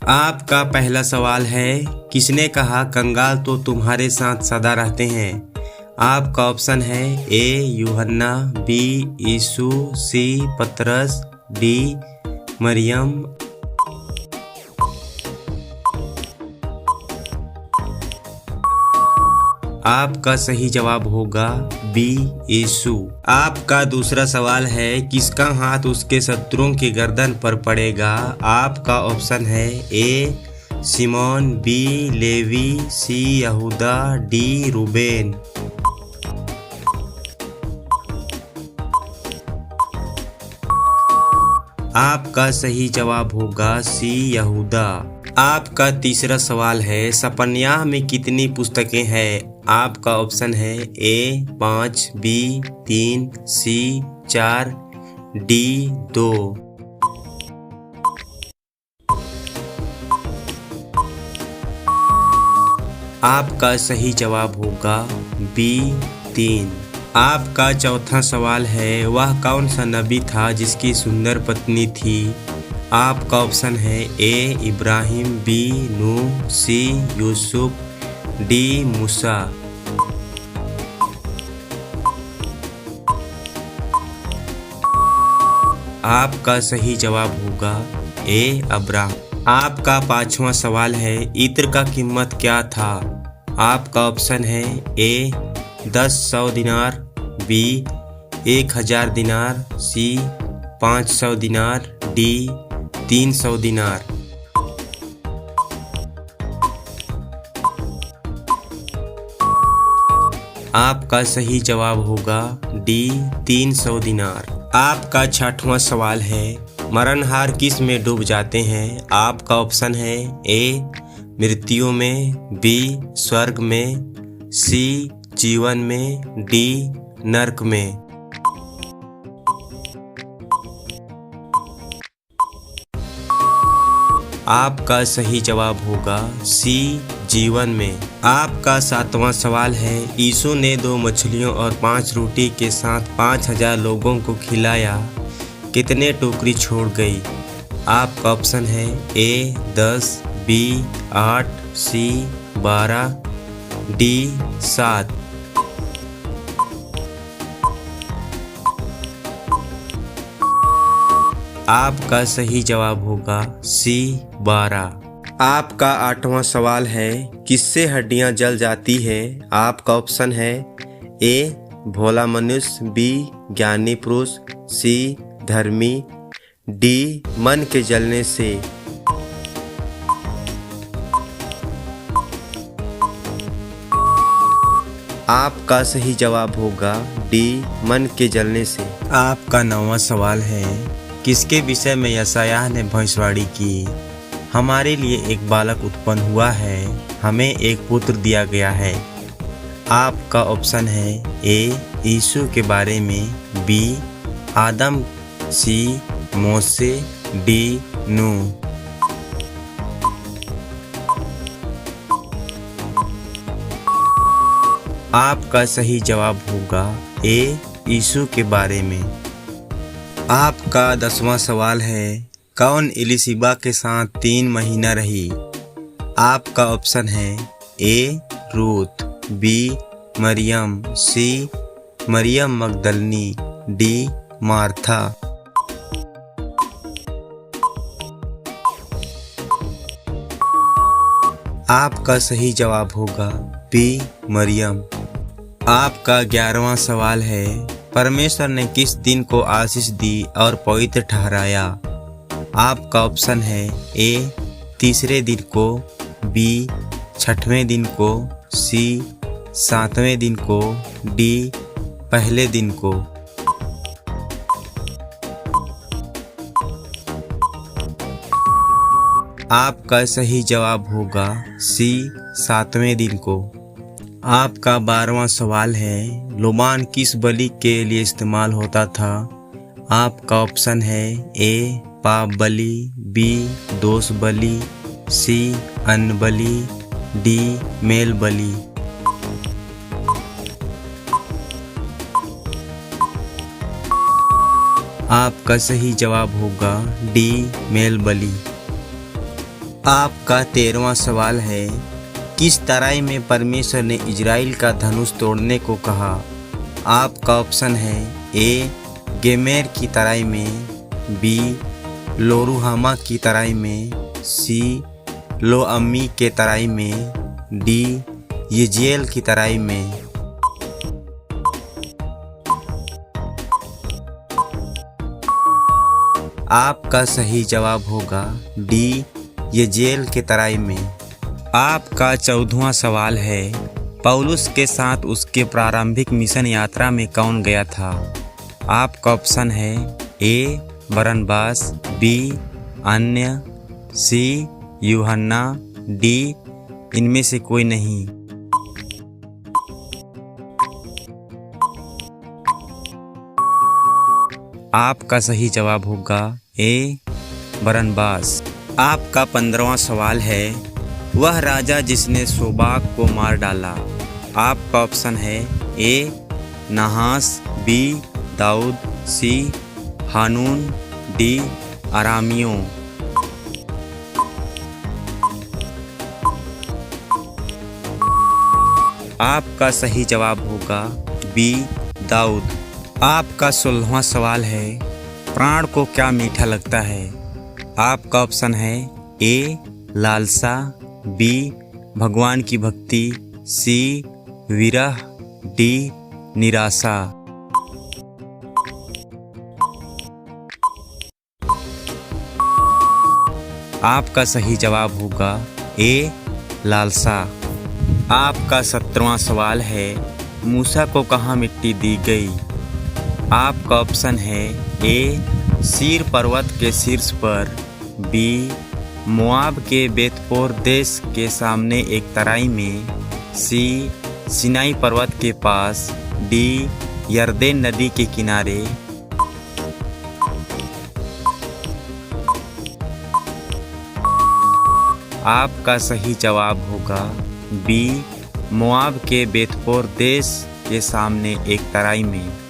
आपका पहला सवाल है, किसने कहा कंगाल तो तुम्हारे साथ सदा रहते हैं। आपका ऑप्शन है ए यूहन्ना, बी यीशु, सी पतरस, डी मरियम। आपका सही जवाब होगा बी यीशु। आपका दूसरा सवाल है, किसका हाथ उसके शत्रुओं की गर्दन पर पड़ेगा। आपका ऑप्शन है ए सिमोन, बी लेवी, सी यहूदा, डी रूबेन। आपका सही जवाब होगा सी यहूदा। आपका तीसरा सवाल है, सपन्याह में कितनी पुस्तकें हैं। आपका ऑप्शन है ए 5, बी 3, सी 4, डी 2। आपका सही जवाब होगा बी 3। आपका चौथा सवाल है, वह कौन सा नबी था जिसकी सुंदर पत्नी थी। आपका ऑप्शन है ए इब्राहिम, बी नूह, सी यूसुफ, डी मूसा। आपका सही जवाब होगा ए अब्राहम। आपका पांचवा सवाल है, इत्र का कीमत क्या था। आपका ऑप्शन है ए 10,100 दिनार, बी 1,000 दिनार, सी 500 दिनार, डी 300 दिनार। आपका सही जवाब होगा डी 300 दिनार। आपका छठवां सवाल है, मरणहार किस में डूब जाते हैं। आपका ऑप्शन है ए मृत्यु में, बी स्वर्ग में, सी जीवन में, डी नरक में। आपका सही जवाब होगा सी जीवन में। आपका सातवां सवाल है, यीशु ने 2 मछलियों और 5 रोटी के साथ 5,000 लोगों को खिलाया, कितने टोकरी छोड़ गई। आपका ऑप्शन है ए 10, बी 8, सी 12, डी 7। आपका सही जवाब होगा सी 12। आपका आठवां सवाल है, किससे हड्डियां जल जाती है। आपका ऑप्शन है ए भोला मनुष्य, बी ज्ञानी पुरुष, सी धर्मी, डी मन के जलने से। आपका सही जवाब होगा डी मन के जलने से। आपका 9वां सवाल है, किसके विषय में यशायाह ने भविष्यवाणी की। हमारे लिए एक बालक उत्पन्न हुआ है, हमें एक पुत्र दिया गया है। आपका ऑप्शन है ए यीशु के बारे में, बी आदम, सी मोसे, डी नूह। आपका सही जवाब होगा ए यीशु के बारे में। आपका 10वां सवाल है, कौन एलीशिबा के साथ 3 महीना रही। आपका ऑप्शन है ए रूत, बी मरियम, सी मरियम मगदलनी, डी मार्था। आपका सही जवाब होगा बी मरियम। आपका 11वां सवाल है, परमेश्वर ने किस दिन को आशीष दी और पवित्र ठहराया। आपका ऑप्शन है ए तीसरे दिन को, बी 6वें दिन को, सी 7वें दिन को, डी पहले दिन को। आपका सही जवाब होगा सी 7वें दिन को। आपका 12वां सवाल है, लोबान किस बलि के लिए इस्तेमाल होता था। आपका ऑप्शन है ए पाप बलि, बी दोष बलि, सी अन्न बलि, डी मेल बलि। आपका सही जवाब होगा डी मेल बलि। आपका 13वां सवाल है, किस तराई में परमेश्वर ने इजराइल का धनुष तोड़ने को कहा? आपका ऑप्शन है ए गेमेर की तराई में, बी लोरुहामा की तराई में, सी लोअम्मी के तराई में, डी यिज्रेल की तराई में। आपका सही जवाब होगा डी यिज्रेल के तराई में। आपका 14वां सवाल है, पौलुस के साथ उसके प्रारंभिक मिशन यात्रा में कौन गया था? आपका ऑप्शन है ए बरनबास, बी अन्य, सी यूहन्ना, डी इनमें से कोई नहीं। आपका सही जवाब होगा ए बरनबास। आपका 15वां सवाल है, वह राजा जिसने सोबाक को मार डाला। आपका ऑप्शन है ए नहास, बी दाऊद, सी हानून, डी अरामियों। आपका सही जवाब होगा बी दाऊद। आपका 16वां सवाल है, प्राण को क्या मीठा लगता है? आपका ऑप्शन है ए लालसा, बी भगवान की भक्ति, सी विरह, डी निराशा। आपका सही जवाब होगा ए लालसा। आपका 17वां सवाल है, मूसा को कहाँ मिट्टी दी गई? आपका ऑप्शन है ए सीर पर्वत के शीर्ष पर, बी मोआब के बेतपोर देश के सामने एक तराई में, सी सिनाई पर्वत के पास, डी यरदन नदी के किनारे। आपका सही जवाब होगा बी मोआब के बेतपोर देश के सामने एक तराई में।